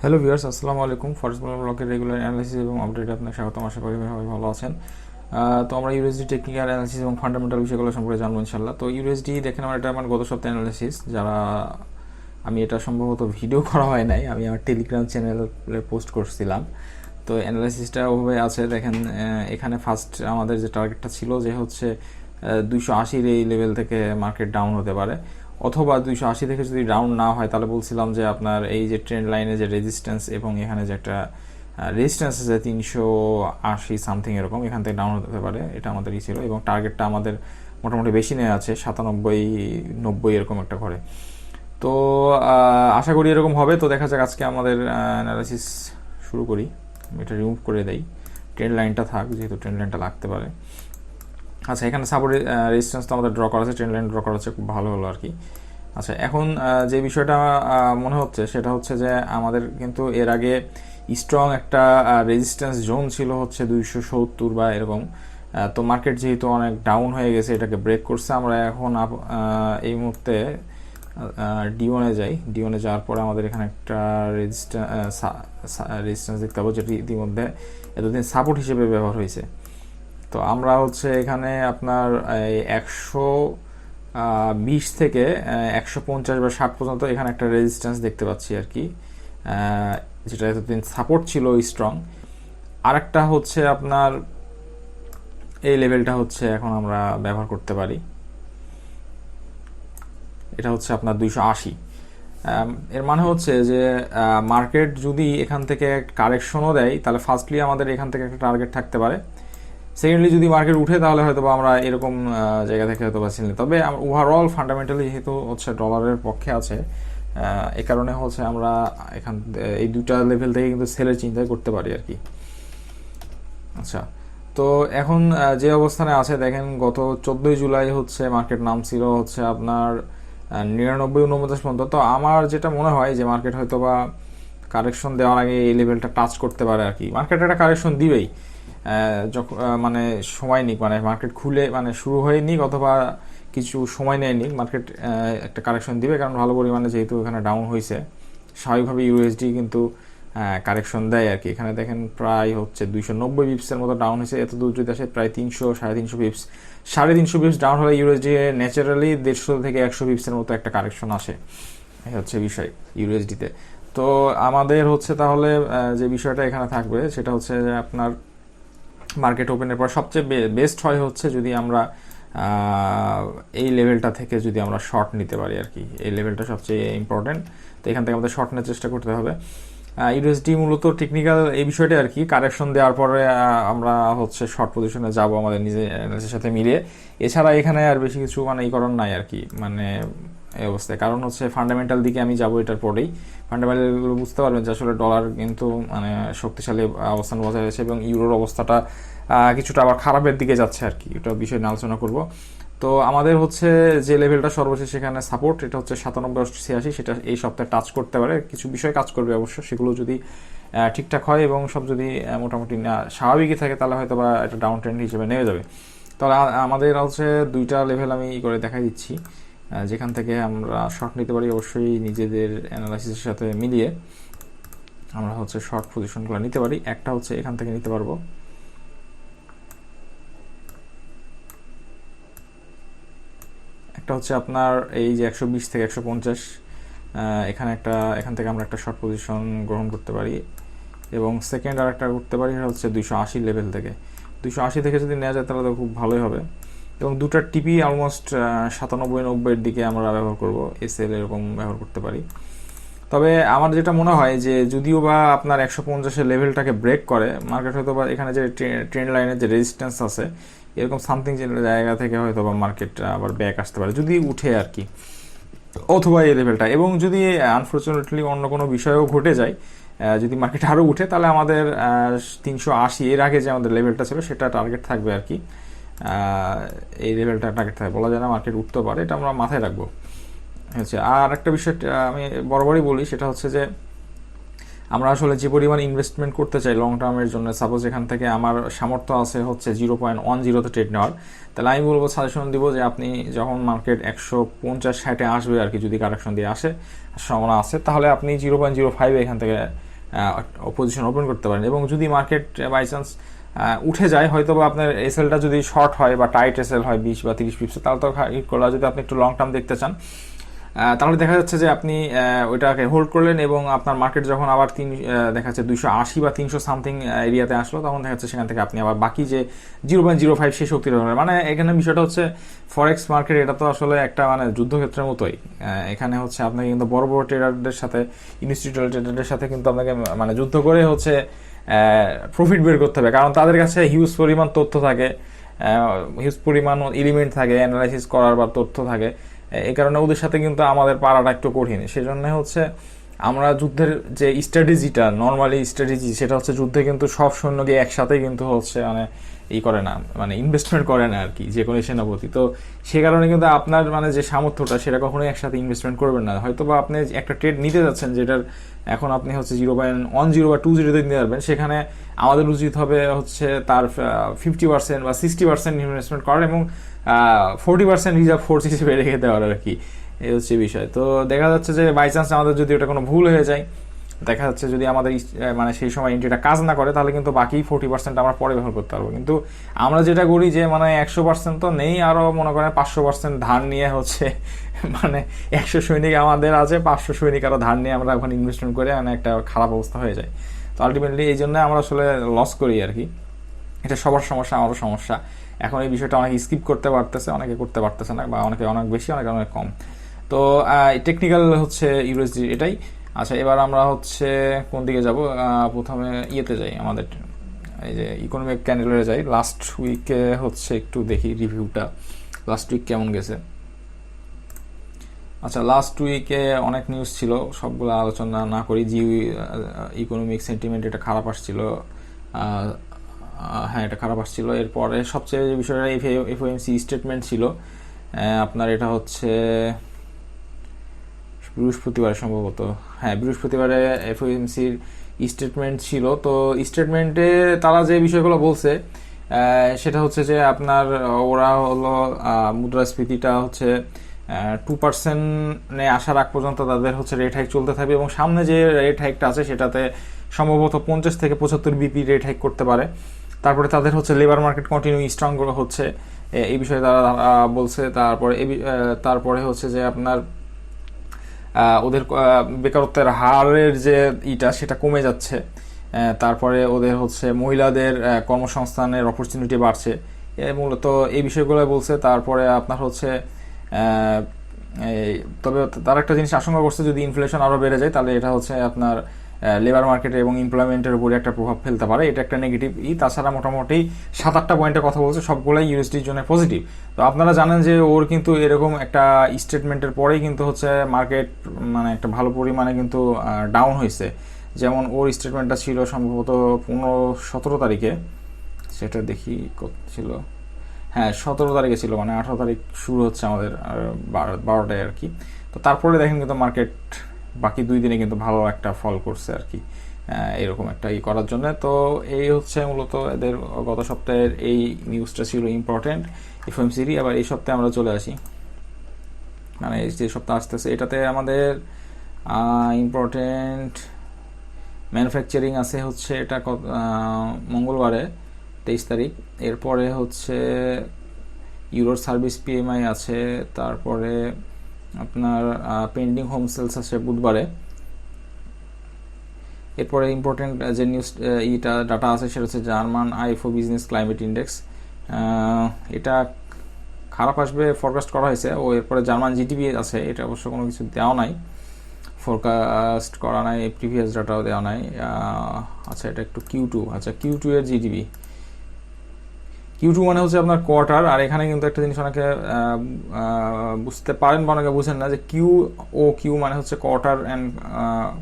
Hello viewers, আসসালামু আলাইকুম। Forest ব্লকের রেগুলার অ্যানালিসিস এবং আপডেটে আপনাকে স্বাগতম। আশা করি সবাই ভালো আছেন। তো আমরা ইউএসডি টেকনিক্যাল অ্যানালিসিস এবং ফান্ডামেন্টাল বিষয়গুলো সম্পর্কে জানবো ইনশাল্লাহ। তো ইউএসডি দেখেন, এটা আমার গত সপ্তাহে অ্যানালিসিস। যারা আমি এটা সম্ভবত ভিডিও করা হয় নাই, আমি আমার টেলিগ্রাম চ্যানেলে পোস্ট করছিলাম। তো অ্যানালাইসিসটা ওভাবে আছে দেখেন। এখানে ফার্স্ট আমাদের যে টার্গেটটা ছিল যে হচ্ছে 280 এই লেভেল থেকে মার্কেট ডাউন হতে পারে, অথবা 280 থেকে যদি ডাউন না হয় তাহলে বলছিলাম যে আপনার এই যে ট্রেন্ড লাইনে যে রেজিস্ট্যান্স এবং এখানে যে একটা রেজিস্ট্যান্স আছে 380 সামথিং এরকম, এখান থেকে ডাউন হতে পারে, এটা আমাদের ই ছিল। এবং টার্গেটটা আমাদের মোটামুটি বেশি নেওয়া আছে, 97-90 এরকম একটা করে। তো আশা করি এরকম হবে। তো দেখা যাক, আজকে আমাদের অ্যানালাইসিস শুরু করি। আমি এটা রিমুভ করে দেই, ট্রেন্ড লাইনটা থাক, যেহেতু ট্রেন্ড লাইনটা লাগতে পারে। আচ্ছা, এখানে সাপোর্ট রেজিস্ট্যান্স তো আমাদের ড্র করা আছে, ট্রেন্ড লাইন ড্র করা আছে, খুব ভালো হলো আর কি। আচ্ছা, এখন যে বিষয়টা মনে হচ্ছে সেটা হচ্ছে যে আমাদের কিন্তু এর আগে স্ট্রং একটা রেজিস্ট্যান্স জোন ছিল হচ্ছে 270 বা এরকম। তো মার্কেট যেহেতু অনেক ডাউন হয়ে গেছে, এটাকে ব্রেক করছে। আমরা এখন এই মুহূর্তে ডিওনে যাই। ডিওনে যাওয়ার পরে আমাদের এখানে একটা রেজিস্ট্যান্স দেখতে পাবো, যেটি ইতিমধ্যে এতদিন সাপোর্ট হিসেবে ব্যবহার হয়েছে। তো আমরা হচ্ছে এখানে আপনার 120 থেকে 150 বা 60 পর্যন্ত এখানে একটা রেজিস্ট্যান্স দেখতে পাচ্ছি আর কি, যেটা এতদিন সাপোর্ট ছিল স্ট্রং। আরেকটা হচ্ছে আপনার এই লেভেলটা হচ্ছে এখন আমরা ব্যবহার করতে পারি, এটা হচ্ছে আপনার 280। এর মানে হচ্ছে যে মার্কেট যদি এখান থেকে কারেকশনও দেয় তাহলে ফার্স্টলি আমাদের এখান থেকে একটা টার্গেট থাকতে পারে। সেকেন্ডলি যদি মার্কেট উঠে তাহলে হয়তো আমরা এরকম জায়গা থেকে হয়তো চিনি। তবে ওভারঅল ফান্ডামেন্টালি যেহেতু হচ্ছে ডলারের পক্ষে আছে, এই কারণে হচ্ছে আমরা এখান এই দুটা লেভেল থেকে কিন্তু সেলের চিন্তাই করতে পারি আর কি। আচ্ছা, তো এখন যে অবস্থানে আছে দেখেন, গত 14 জুলাই হচ্ছে মার্কেট নামছিল হচ্ছে আপনার 99-49 পর্যন্ত। তো আমার যেটা মনে হয় যে মার্কেট হয়তো বা কারেকশন দেওয়ার আগে এই লেভেলটা টাচ করতে পারে আর কি। মার্কেট একটা কারেকশন দিবেই, যখন মানে সময় নিক, মানে মার্কেট খুলে মানে শুরু হয়ে নিক অথবা কিছু সময় নেয় নিক, মার্কেট একটা কারেকশন দিবে। কারণ ভালো পরিমাণে যেহেতু এখানে ডাউন হয়েছে, স্বাভাবিকভাবে ইউএসডি কিন্তু কারেকশন দেয় আর কি। এখানে দেখেন প্রায় হচ্ছে 290 বিপসের মতো ডাউন হয়েছে। এত দূর যদি আসে প্রায় 300-350 বিপস, 350 বিপস ডাউন হলে ইউএসডি ন্যাচারালি 150 থেকে 100 বিপসের মতো একটা কারেকশন আসে, এই হচ্ছে বিষয় ইউএসডিতে। তো আমাদের হচ্ছে তাহলে যে বিষয়টা এখানে থাকবে সেটা হচ্ছে যে আপনার মার্কেট ওপেনের পর সবচেয়ে বেস্ট হয় হচ্ছে যদি আমরা এই লেভেলটা থেকে যদি আমরা শর্ট নিতে পারি আর কি। এই লেভেলটা সবচেয়ে ইম্পর্টেন্ট। তো এখান থেকে আমাদের শর্ট নেওয়ার চেষ্টা করতে হবে। ইউএসডি মূলত টেকনিক্যাল এই বিষয়টা আর কি, কারেকশন দেওয়ার পরে আমরা হচ্ছে শর্ট পজিশনে যাব আমাদের নিজের সাথে মিলিয়ে। এছাড়া এখানে আর বেশি কিছু মানে এই করার নাই আর কি, মানে এই অবস্থায়। কারণ হচ্ছে ফান্ডামেন্টাল দিকে আমি যাব এটার পরেই। ফান্ডামেন্টাল বুঝতে পারবেন যে আসলে ডলার কিন্তু মানে শক্তিশালী অবস্থান বজায় রয়েছে এবং ইউরোর অবস্থাটা কিছুটা আবার খারাপের দিকে যাচ্ছে আর কি। এটা বিষয় নিয়ে আলোচনা করব। তো আমাদের হচ্ছে যে লেভেলটা সর্বশেষ সেখানে সাপোর্ট, এটা হচ্ছে 97-86, সেটা এই সপ্তাহে টাচ করতে পারে। কিছু বিষয় কাজ করবে অবশ্য, সেগুলো যদি ঠিকঠাক হয় এবং সব যদি মোটামুটি স্বাভাবিকই থাকে তাহলে হয়তো বা একটা ডাউন ট্রেন্ড হিসেবে নেমে যাবে। তাহলে আমাদের হচ্ছে দুইটা লেভেল আমি করে দেখাই দিচ্ছি, যেখান থেকে আমরা শর্ট নিতে পারি। অবশ্যই নিজেদের অ্যানালাইসিসের সাথে মিলিয়ে আমরা হচ্ছে শর্ট পজিশনগুলো নিতে পারি। একটা হচ্ছে এখান থেকে নিতে পারবো, একটা হচ্ছে আপনার এই যে 120 থেকে 150, এখান থেকে আমরা একটা শর্ট পজিশন গ্রহণ করতে পারি। এবং সেকেন্ড আর একটা করতে পারি সেটা হচ্ছে 280 লেভেল থেকে। 280 থেকে যদি নেওয়া যায় তাহলে তো খুব ভালোই হবে। এবং দুটার টিপি অলমোস্ট 97-90 দিকে আমরা ব্যবহার করব, এসএল এরকম ব্যবহার করতে পারি। তবে আমার যেটা মনে হয় যে যদিও বা আপনার 150-এর লেভেলটাকে ব্রেক করে মার্কেট, হয়তো বা এখানে যে ট্রেন্ড লাইনের যে রেজিস্ট্যান্স আছে এরকম সামথিং জায়গা থেকে হয়তো বা মার্কেট আবার ব্যাক আসতে পারে যদি উঠে আর কি, অথবা এই লেভেলটা। এবং যদি আনফর্চুনেটলি অন্য কোনো বিষয়ও ঘটে যায়, যদি মার্কেট আরও উঠে তাহলে আমাদের 380 এর আগে যে আমাদের লেভেলটা ছিল সেটা টার্গেট থাকবে আর কি। এই লেভেলটা টার্গেট থাকবে, বলা যায় না মার্কেট উঠতে পারে, এটা আমরা মাথায় রাখবো। হচ্ছে আর একটা বিষয় আমি বরাবরই বলি, সেটা হচ্ছে যে আমরা আসলে যে পরিমাণ ইনভেস্টমেন্ট করতে চাই লং টার্মের জন্য, সাপোজ এখান থেকে আমার সামর্থ্য আছে হচ্ছে 0.10-তে ট্রেড নেওয়ার, তাহলে আমি বলবো, সাজেশন দিব যে আপনি যখন মার্কেট 150-60 আসবে আর কি, যদি কারেকশন দিয়ে আসে সম্ভাবনা আছে, তাহলে আপনি 0.05 এখান থেকে পজিশন ওপেন করতে পারেন। এবং যদি মার্কেট বাই চান্স উঠে যায়, হয়তো বা আপনার এসএলটা যদি শর্ট হয় বা টাইট এসএল হয় 20 বা 30 পিপসে, তাহলে তো হিট করলে, যদি আপনি একটু লং টার্ম দেখতে চান তাহলে দেখা যাচ্ছে যে আপনি ওইটাকে হোল্ড করলেন এবং আপনার মার্কেট যখন আবার দেখা যাচ্ছে 280 বা 300 সামথিং এরিয়াতে আসলো, তখন দেখা যাচ্ছে সেখান থেকে আপনি আবার বাকি যে 0.05 সেই শক্তির মানে এখানে বিষয়টা হচ্ছে ফরেক্স মার্কেট, এটা তো আসলে একটা মানে যুদ্ধক্ষেত্রের মতোই। এখানে হচ্ছে আপনাকে কিন্তু বড় বড় ট্রেডারদের সাথে, ইনস্টিটিউশনাল ট্রেডারদের সাথে কিন্তু আপনাকে মানে যুদ্ধ করে হচ্ছে প্রফিট বের করতে হবে, কারণ তাদের কাছে হিউজ পরিমাণ তথ্য থাকে, হিউজ পরিমাণ এলিমেন্ট থাকে অ্যানালাইসিস করার বা তথ্য থাকে। এই কারণে ওদের সাথে কিন্তু আমাদের পারাটা একটু কঠিন। সেজন্য হচ্ছে আমরা যুদ্ধের যে স্ট্র্যাটেজিটা, নর্মালি স্ট্র্যাটেজি, সেটা হচ্ছে যুদ্ধে কিন্তু সব সৈন্যকে একসাথে কিন্তু হচ্ছে মানে করে না, মানে ইনভেস্টমেন্ট করে না আর কি, যে কোনো সেনাপতি। তো সে কারণে কিন্তু আপনার মানে যে সামর্থ্যটা, সেটা কখনোই একসাথে ইনভেস্টমেন্ট করবেন না। হয়তো বা আপনি একটা ট্রেড নিতে যাচ্ছেন, যেটার এখন আপনি হচ্ছে 0.10 বা 20 নিতে পারবেন, সেখানে আমাদের উচিত হবে হচ্ছে তার 50% বা 60% ইনভেস্টমেন্ট করার এবং 40% রিজার্ভ ফোর্স হিসেবে রেখে দেওয়ার আর কি। এই হচ্ছে বিষয়। তো দেখা যাচ্ছে যে বাই চান্স আমাদের যদি ওটা কোনো ভুল হয়ে যায়, দেখা যাচ্ছে যদি আমাদের মানে সেই সময় এন্ট্রিটা কাজ না করে, তাহলে কিন্তু বাকি 40% আমরা পরে ব্যবহার করতে পারবো। কিন্তু আমরা যেটা করি যে মানে 100% তো নেই, আরও মনে করেন 500% ধার নিয়ে হচ্ছে মানে 100 সৈনিক আমাদের আছে, 500 সৈনিক আরও ধার নিয়ে আমরা ওখানে ইনভেস্টমেন্ট করে মানে একটা খারাপ অবস্থা হয়ে যায়। তো আলটিমেটলি এই জন্য আমরা আসলে লস করি আর কি। এটা সবার সমস্যা, আমারও সমস্যা। এখন এই বিষয়টা অনেকে স্কিপ করতে পারতেছে, অনেকে করতে পারতেছে না, বা অনেকে অনেক বেশি, অনেকে অনেক কম। তো টেকনিক্যাল হচ্ছে ইউএসডি এটাই। আচ্ছা, এবার আমরা হচ্ছে কোন দিকে যাব? প্রথমে ইয়েতে যাই, আমাদের এই যে ইকোনমিক ক্যান্ডেলে যাই। লাস্ট উইকে হচ্ছে একটু দেখি রিভিউটা, লাস্ট উইক কেমন গেছে। আচ্ছা, লাস্ট উইকে অনেক নিউজ ছিল, সবগুলো আলোচনা না করি। ইকোনমিক সেন্টিমেন্ট এটা খারাপ আসছিল, হ্যাঁ এটা খারাপ আসছিল। এরপরে সবচেয়ে যে বিষয়টা এফওএমসি স্টেটমেন্ট ছিল আপনার, এটা হচ্ছে বৃহস্পতিবারে সম্ভবত, হ্যাঁ বৃহস্পতিবারে এফওএমসির স্টেটমেন্ট ছিল। তো স্টেটমেন্টে তারা যে বিষয়গুলো বলছে সেটা হচ্ছে যে আপনার ওরা হলো মুদ্রাস্ফীতিটা হচ্ছে 2% আসার আগ পর্যন্ত তাদের হচ্ছে রেট হাইক চলতে থাকবে, এবং সামনে যে রেট হাইকটা আছে সেটাতে সম্ভবত 50 থেকে 75 বিপি রেট হাইক করতে পারে। তারপরে তাদের হচ্ছে লেবার মার্কেট কন্টিনিউ স্ট্রং হচ্ছে, এই বিষয়ে তারা বলছে। তারপরে হচ্ছে যে আপনার ওদের বেকারত্বের হারের যে সেটা কমে যাচ্ছে। তারপরে ওদের হচ্ছে মহিলাদের কর্মসংস্থানের অপরচুনিটি বাড়ছে, মূলত এই বিষয়গুলো বলছে। তারপরে আপনার হচ্ছে তবে তার একটা জিনিস আশঙ্কা করছে, যদি ইনফ্লেশন আরও বেড়ে যায়, তাহলে এটা হচ্ছে আপনার লেবার মার্কেটে এবং এমপ্লয়মেন্টের উপরে একটা প্রভাব ফেলতে পারে। এটা একটা নেগেটিভ তাছাড়া মোটামুটি 7-8টা পয়েন্টে কথা বলছে, সবগুলাই ইউএসডির জন্য পজিটিভ। তো আপনারা জানেন যে ওর কিন্তু এরকম একটা স্টেটমেন্টের পরেই কিন্তু হচ্ছে মার্কেট মানে একটা ভালো পরিমাণে কিন্তু ডাউন হয়েছে। যেমন ওর স্টেটমেন্টটা ছিল সম্ভবত 15-17 তারিখে, সেটা দেখি কত ছিল, হ্যাঁ 17 তারিখে ছিল, মানে 18 তারিখ শুরু হচ্ছে আমাদের 12টায় আর কি। তো তারপরে দেখেন কিন্তু মার্কেট বাকি 2 দিনে কিন্তু ভালো একটা ফল করছে আর কি, এরকম একটা করার জন্য। তো এই হচ্ছে মূলত এদের গত সপ্তাহের এই নিউজটা ছিল ইম্পর্টেন্ট এফওএমসির। আবার এই সপ্তাহে আমরা চলে আসি, মানে যে সপ্তাহ আসতেছে এটাতে আমাদের ইম্পর্টেন্ট ম্যানুফ্যাকচারিং আছে হচ্ছে, এটা মঙ্গলবারে 23 তারিখ। এরপরে হচ্ছে ইউরোর সার্ভিস পিএমআই আছে, তারপরে আপনার পেন্ডিং হোম সেলস আছে বুধবারে। এরপরে ইম্পর্টেন্ট যে নিউজ ডাটা আছে সেটা হচ্ছে জার্মান আইএফও বিজনেস ক্লাইমেট ইন্ডেক্স, এটা খারাপ আসবে ফরকাস্ট করা হয়েছে। ও এরপরে জার্মান জিডিপি আছে, এটা অবশ্য কোনো কিছু দেওয়া নাই, ফরকাস্ট করা নাই, প্রিভিয়াস ডাটাও দেওয়া নাই। আচ্ছা, এটা একটু Q2, আচ্ছা Q2 এর জিডিপি, Q2 মানে হচ্ছে আপনার কোয়ার্টার। আর এখানে কিন্তু একটা জিনিস অনেকে বুঝতে পারেন বা অনেকে বুঝেন না, যে কিউ মানে হচ্ছে quarter and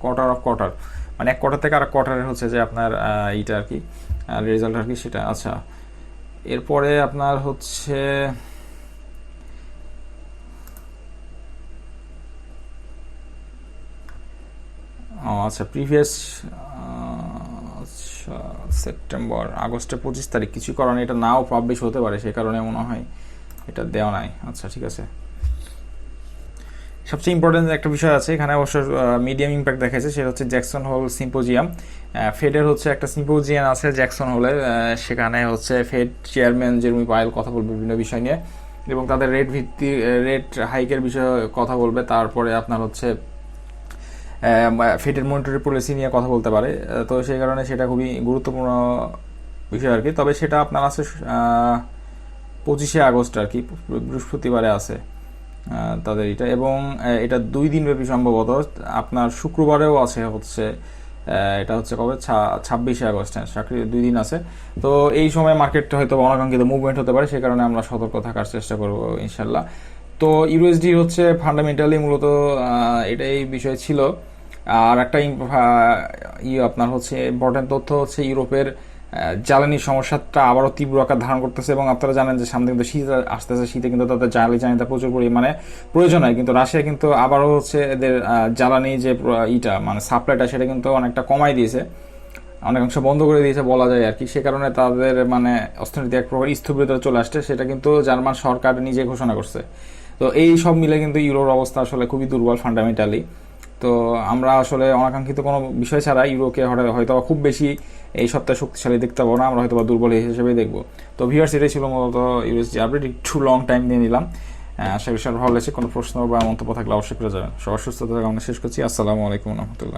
quarter of quarter, মানে এক কোয়ার্টার থেকে আরেক কোয়ার্টারের হচ্ছে যে আপনার এইটা আর কি রেজাল্ট আর কি সেটা। আচ্ছা, এরপরে আপনার হচ্ছে আচ্ছা প্রিভিয়াস সেপ্টেম্বর আগস্টে 25 তারিখ, কিছু করার নেই, এটা নাও পাবলিশ হতে পারে, সে কারণে মনে হয় এটা দেওয়া নাই। আচ্ছা ঠিক আছে, সবচেয়ে ইম্পর্টেন্ট একটা বিষয় আছে এখানে, অবশ্য মিডিয়াম ইম্প্যাক্ট দেখাচ্ছে, সেটা হচ্ছে জ্যাকসন হোল সিম্পোজিয়াম। ফেডের হচ্ছে একটা সিম্পোজিয়াম আছে জ্যাকসন হোলে, সেখানে হচ্ছে ফেড চেয়ারম্যান জেরমি পাওয়েল কথা বলবে বিভিন্ন বিষয় নিয়ে, এবং তাদের রেট হাইকের বিষয়ে কথা বলবে। তারপরে আপনার হচ্ছে ফেডের মনিটারি পলিসি নিয়ে কথা বলতে পারে। তো সেই কারণে সেটা খুবই গুরুত্বপূর্ণ বিষয় আর কি। তবে সেটা আপনার আছে 25 আগস্ট আর কি, বৃহস্পতিবারে আছে তাদের এটা, এবং এটা 2 দিন ব্যাপী সম্ভবত। আপনার শুক্রবারেও আছে হচ্ছে, এটা হচ্ছে কবে, 26 আগস্ট, হ্যাঁ 2 দিন আছে। তো এই সময় মার্কেটটা হয়তো অনাকাঙ্ক্ষিত মুভমেন্ট হতে পারে, সেই কারণে আমরা সতর্ক থাকার চেষ্টা করবো ইনশাল্লাহ। তো ইউএসডি হচ্ছে ফান্ডামেন্টালি মূলত এটাই বিষয় ছিল। আর একটা আপনার হচ্ছে ইম্পর্টেন্ট তথ্য হচ্ছে ইউরোপের জ্বালানি সমস্যাটা আবারও তীব্র আকার ধারণ করতেছে, এবং আপনারা জানেন যে সামনে কিন্তু শীত আসতেছে, শীতে কিন্তু তাদের জ্বালানিটা প্রচুর পরিমাণে প্রয়োজন হয়, কিন্তু রাশিয়া কিন্তু আবারও হচ্ছে এদের জ্বালানি যে মানে সাপ্লাইটা সেটা কিন্তু অনেকটা কমাই দিয়েছে, অনেকাংশ বন্ধ করে দিয়েছে বলা যায় আর কি। সে কারণে তাদের মানে অর্থনীতি এক প্রকার স্থবিরতা চলে আসছে, সেটা কিন্তু জার্মান সরকার নিজে ঘোষণা করছে। তো এই সব মিলে কিন্তু ইউরোর অবস্থা আসলে খুবই দুর্বল ফান্ডামেন্টালি। তো আমরা আসলে অনাকাঙ্ক্ষিত কোনো বিষয় ছাড়া ইউরোকে হয়তো খুব বেশি এই সপ্তাহে শক্তিশালী দেখতে পাবো না, আমরা হয়তো দুর্বল হিসেবে দেখবো। তো ভিউয়ার্স, এটাই ছিল মূলত ইউএসডি আপডেট, একটু লং টাইম নিয়ে নিলাম। আশা করি ভালো লেগেছে। কোনো প্রশ্ন বা মন্তব্য থাকলে অবশ্যই করে যাবেন। সবার সুস্থতা কামনা শেষ করছি। আসসালামু আলাইকুম রহমতুল্লাহ।